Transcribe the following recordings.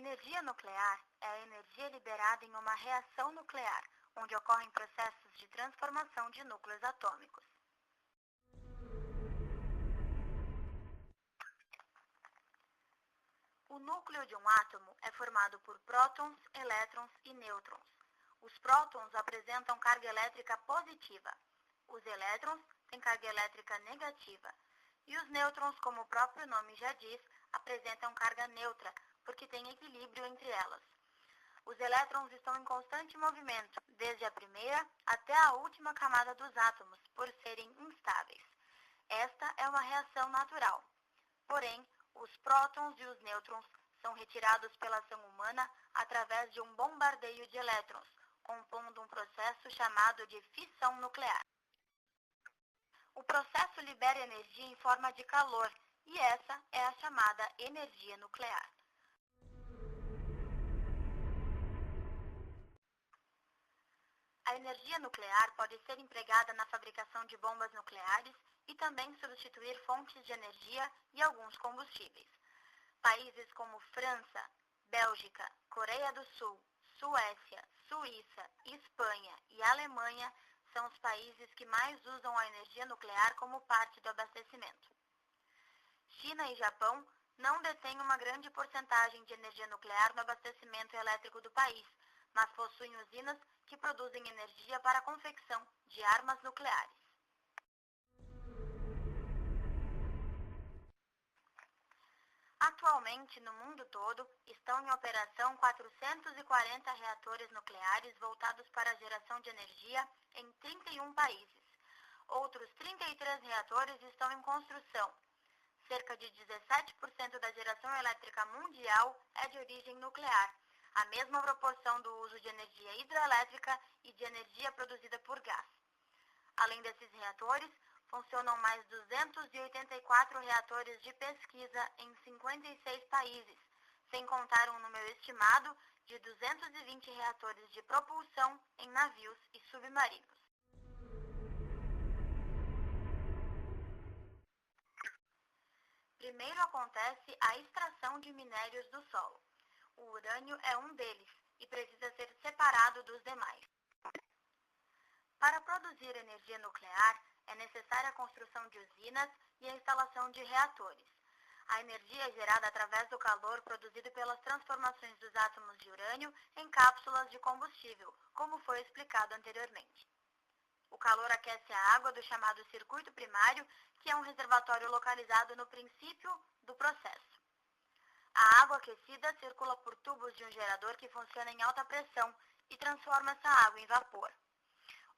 energia nuclear é a energia liberada em uma reação nuclear, onde ocorrem processos de transformação de núcleos atômicos. O núcleo de um átomo é formado por prótons, elétrons e nêutrons. Os prótons apresentam carga elétrica positiva, os elétrons têm carga elétrica negativa, e os nêutrons, como o próprio nome já diz, apresentam carga neutra, porque têm equilíbrio entre elas. Os elétrons estão em constante movimento, desde a primeira até a última camada dos átomos, por serem instáveis. Esta é uma reação natural. Porém, os prótons e os nêutrons são retirados pela ação humana através de um bombardeio de elétrons, compondo um processo chamado de fissão nuclear. O processo libera energia em forma de calor, e essa é a chamada energia nuclear. A energia nuclear pode ser empregada na fabricação de bombas nucleares e também substituir fontes de energia e alguns combustíveis. Países como França, Bélgica, Coreia do Sul, Suécia, Suíça, Espanha e Alemanha são os países que mais usam a energia nuclear como parte do abastecimento. China e Japão não detêm uma grande porcentagem de energia nuclear no abastecimento elétrico do país, mas possuem usinas que produzem energia para a confecção de armas nucleares. Atualmente, no mundo todo, estão em operação 440 reatores nucleares voltados para a geração de energia em 31 países. Outros 33 reatores estão em construção. Cerca de 17% da geração elétrica mundial é de origem nuclear, a mesma proporção do uso de energia hidrelétrica e de energia produzida por gás. Além desses reatores, funcionam mais 284 reatores de pesquisa em 56 países, sem contar um número estimado de 220 reatores de propulsão em navios e submarinos. Primeiro acontece a extração de minérios do solo. O urânio é um deles e precisa ser separado dos demais. Para produzir energia nuclear, é necessária a construção de usinas e a instalação de reatores. A energia é gerada através do calor produzido pelas transformações dos átomos de urânio em cápsulas de combustível, como foi explicado anteriormente. O calor aquece a água do chamado circuito primário, que é um reservatório localizado no princípio do processo. A água aquecida circula por tubos de um gerador que funciona em alta pressão e transforma essa água em vapor.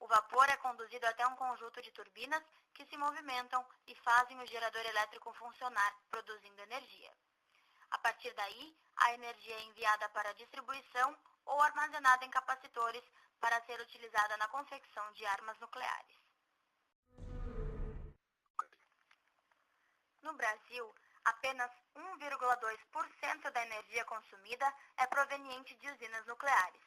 O vapor é conduzido até um conjunto de turbinas que se movimentam e fazem o gerador elétrico funcionar, produzindo energia. A partir daí, a energia é enviada para a distribuição ou armazenada em capacitores para ser utilizada na confecção de armas nucleares. No Brasil, apenas 1,2% da energia consumida é proveniente de usinas nucleares.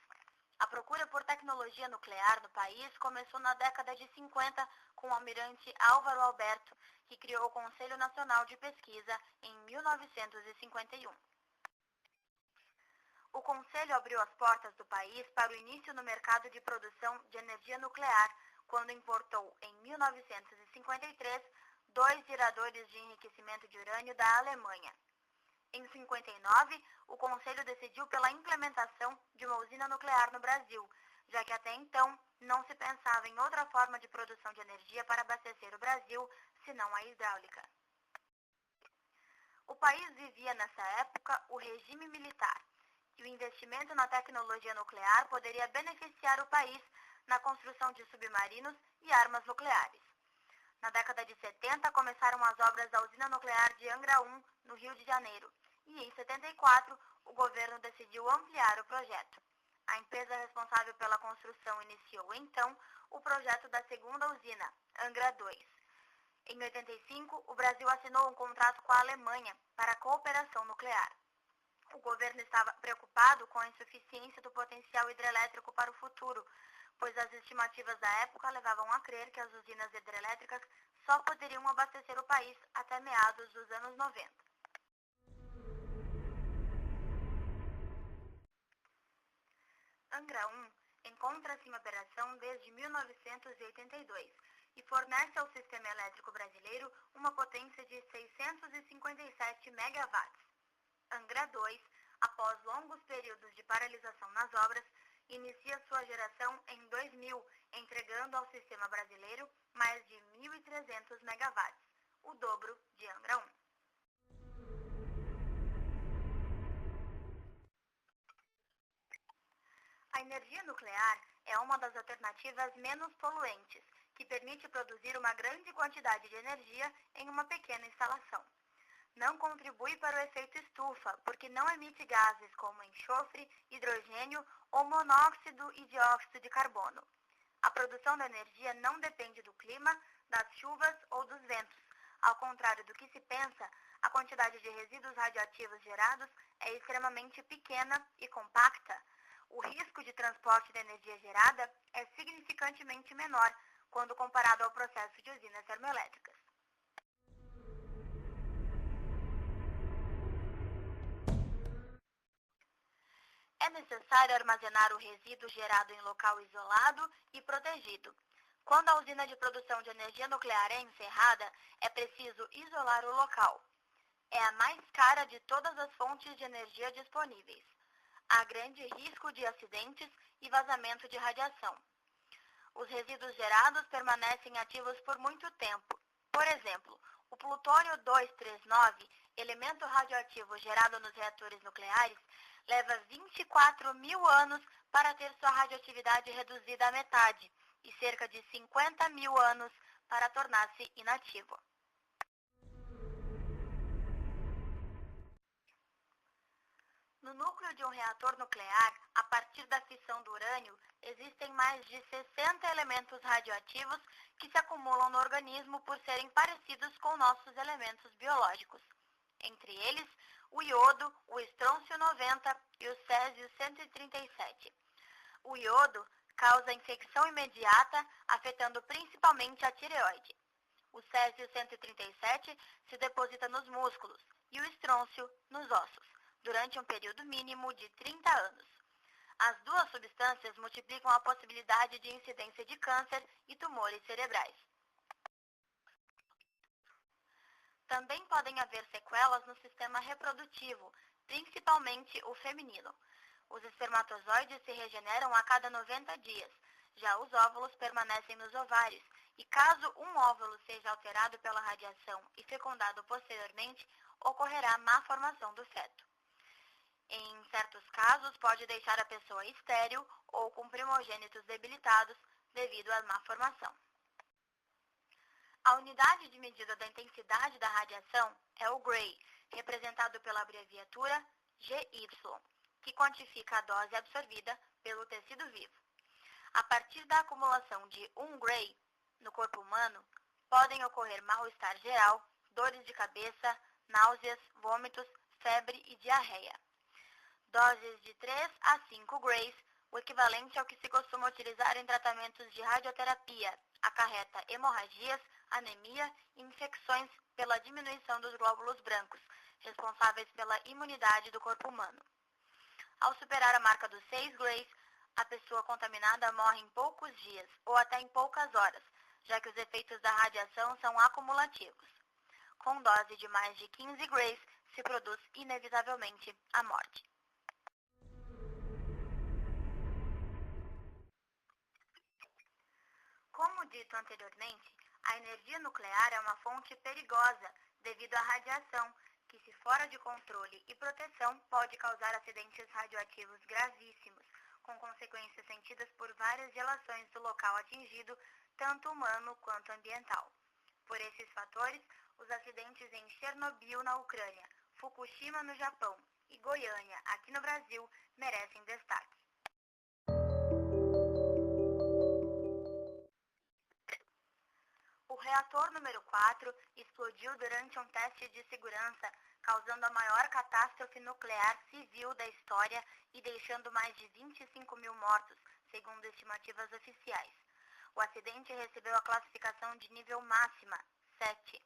A procura por tecnologia nuclear no país começou na década de 50 com o almirante Álvaro Alberto, que criou o Conselho Nacional de Pesquisa em 1951. O Conselho abriu as portas do país para o início no mercado de produção de energia nuclear, quando importou, em 1953, 2 geradores de enriquecimento de urânio da Alemanha. Em 59, o Conselho decidiu pela implementação de uma usina nuclear no Brasil, já que até então não se pensava em outra forma de produção de energia para abastecer o Brasil, senão a hidráulica. O país vivia nessa época o regime militar, e o investimento na tecnologia nuclear poderia beneficiar o país na construção de submarinos e armas nucleares. Na década de 70, começaram as obras da usina nuclear de Angra 1, no Rio de Janeiro, e em 74, o governo decidiu ampliar o projeto. A empresa responsável pela construção iniciou, então, o projeto da segunda usina, Angra 2. Em 85, o Brasil assinou um contrato com a Alemanha para a cooperação nuclear. O governo estava preocupado com a insuficiência do potencial hidrelétrico para o futuro, pois as estimativas da época levavam a crer que as usinas hidrelétricas só poderiam abastecer o país até meados dos anos 90. Angra 1 encontra-se em operação desde 1982 e fornece ao sistema elétrico brasileiro uma potência de 657 megawatts. Angra 2, após longos períodos de paralisação nas obras, inicia sua geração em 2000, entregando ao sistema brasileiro mais de 1.300 megawatts, o dobro de Angra 1. A energia nuclear é uma das alternativas menos poluentes, que permite produzir uma grande quantidade de energia em uma pequena instalação. Não contribui para o efeito estufa, porque não emite gases como enxofre, hidrogênio ou monóxido e dióxido de carbono. A produção da energia não depende do clima, das chuvas ou dos ventos. Ao contrário do que se pensa, a quantidade de resíduos radioativos gerados é extremamente pequena e compacta. O risco de transporte da energia gerada é significantemente menor quando comparado ao processo de usinas termoelétricas. É necessário armazenar o resíduo gerado em local isolado e protegido. Quando a usina de produção de energia nuclear é encerrada, é preciso isolar o local. É a mais cara de todas as fontes de energia disponíveis. Há grande risco de acidentes e vazamento de radiação. Os resíduos gerados permanecem ativos por muito tempo. Por exemplo, o plutônio 239, elemento radioativo gerado nos reatores nucleares, leva 24.000 anos para ter sua radioatividade reduzida à metade e cerca de 50.000 anos para tornar-se inativo. No núcleo de um reator nuclear, a partir da fissão do urânio, existem mais de 60 elementos radioativos que se acumulam no organismo por serem parecidos com nossos elementos biológicos. Entre eles, o iodo, o estrôncio 90 e o césio 137. O iodo causa infecção imediata, afetando principalmente a tireoide. O césio 137 se deposita nos músculos e o estrôncio nos ossos, durante um período mínimo de 30 anos. As duas substâncias multiplicam a possibilidade de incidência de câncer e tumores cerebrais. Também podem haver sequelas no sistema reprodutivo, principalmente o feminino. Os espermatozoides se regeneram a cada 90 dias, já os óvulos permanecem nos ovários, e caso um óvulo seja alterado pela radiação e fecundado posteriormente, ocorrerá má formação do feto. Em certos casos, pode deixar a pessoa estéril ou com primogênitos debilitados devido à má formação. A unidade de medida da intensidade da radiação é o Gray, representado pela abreviatura GY, que quantifica a dose absorvida pelo tecido vivo. A partir da acumulação de 1 Gray no corpo humano, podem ocorrer mal-estar geral, dores de cabeça, náuseas, vômitos, febre e diarreia. Doses de 3 a 5 Grays, o equivalente ao que se costuma utilizar em tratamentos de radioterapia, acarreta hemorragias, anemia e infecções pela diminuição dos glóbulos brancos, responsáveis pela imunidade do corpo humano. Ao superar a marca dos 6 Grays, a pessoa contaminada morre em poucos dias ou até em poucas horas, já que os efeitos da radiação são acumulativos. Com dose de mais de 15 Grays, se produz inevitavelmente a morte. Como dito anteriormente, a energia nuclear é uma fonte perigosa devido à radiação, que, se fora de controle e proteção, pode causar acidentes radioativos gravíssimos, com consequências sentidas por várias relações do local atingido, tanto humano quanto ambiental. Por esses fatores, os acidentes em Chernobyl, na Ucrânia, Fukushima, no Japão, e Goiânia, aqui no Brasil, merecem destaque. O reator número 4 explodiu durante um teste de segurança, causando a maior catástrofe nuclear civil da história e deixando mais de 25.000 mortos, segundo estimativas oficiais. O acidente recebeu a classificação de nível máxima, 7.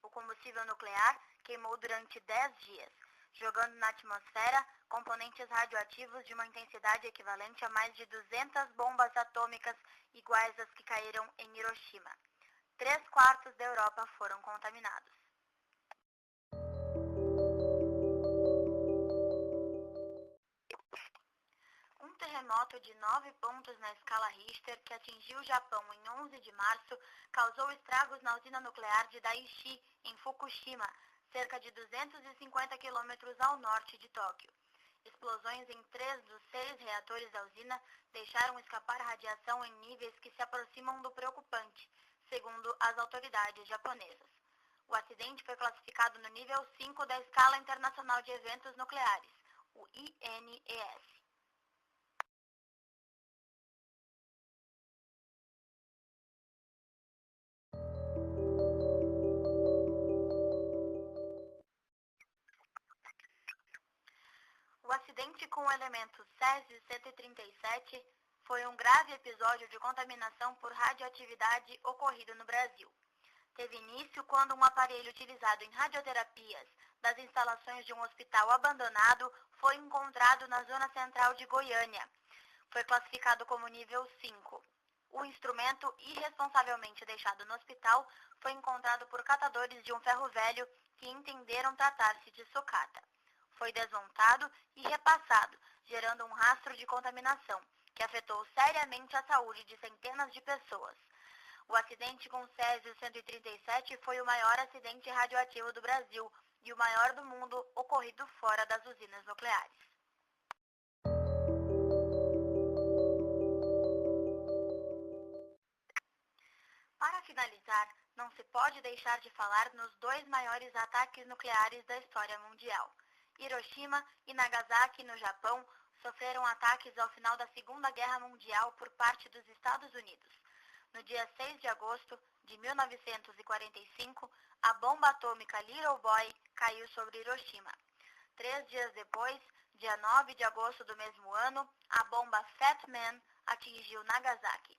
O combustível nuclear queimou durante 10 dias, jogando na atmosfera componentes radioativos de uma intensidade equivalente a mais de 200 bombas atômicas iguais às que caíram em Hiroshima. 3/4 da Europa foram contaminados. Um terremoto de 9 pontos na escala Richter, que atingiu o Japão em 11 de março, causou estragos na usina nuclear de Daiichi, em Fukushima, cerca de 250 quilômetros ao norte de Tóquio. Explosões em 3 dos 6 reatores da usina deixaram escapar radiação em níveis que se aproximam do preocupante, segundo as autoridades japonesas. O acidente foi classificado no nível 5 da Escala Internacional de Eventos Nucleares, o INES. O acidente com o elemento Césio-137 foi um grave episódio de contaminação por radioatividade ocorrido no Brasil. Teve início quando um aparelho utilizado em radioterapias das instalações de um hospital abandonado foi encontrado na zona central de Goiânia. Foi classificado como nível 5. O instrumento irresponsavelmente deixado no hospital foi encontrado por catadores de um ferro velho que entenderam tratar-se de sucata. Foi desmontado e repassado, gerando um rastro de contaminação, que afetou seriamente a saúde de centenas de pessoas. O acidente com Césio-137 foi o maior acidente radioativo do Brasil e o maior do mundo ocorrido fora das usinas nucleares. Para finalizar, não se pode deixar de falar nos 2 maiores ataques nucleares da história mundial. Hiroshima e Nagasaki, no Japão, sofreram ataques ao final da Segunda Guerra Mundial por parte dos Estados Unidos. No dia 6 de agosto de 1945, a bomba atômica Little Boy caiu sobre Hiroshima. 3 dias depois, dia 9 de agosto do mesmo ano, a bomba Fat Man atingiu Nagasaki.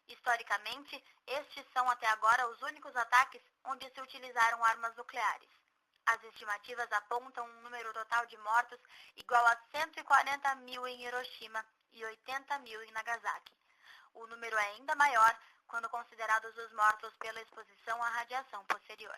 Historicamente, estes são até agora os únicos ataques onde se utilizaram armas nucleares. As estimativas apontam um número total de mortos igual a 140 mil em Hiroshima e 80 mil em Nagasaki. O número é ainda maior quando considerados os mortos pela exposição à radiação posterior.